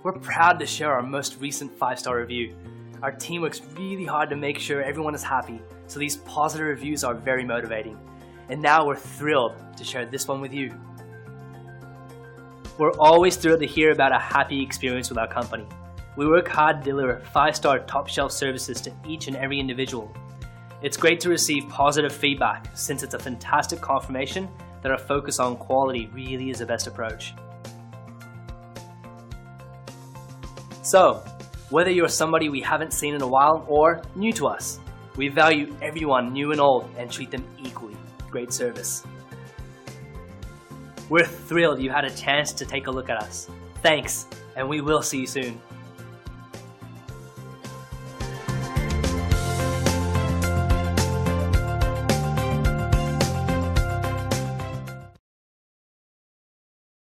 We're proud to share our most recent 5-star review. Our team works really hard to make sure everyone is happy, so these positive reviews are very motivating. And now we're thrilled to share this one with you. We're always thrilled to hear about a happy experience with our company. We work hard to deliver 5-star top shelf services to each and every individual. It's great to receive positive feedback since it's a fantastic confirmation that our focus on quality really is the best approach. So, whether you're somebody we haven't seen in a while or new to us, we value everyone new and old and treat them equally. Great service. We're thrilled you had a chance to take a look at us. Thanks, and we will see you soon.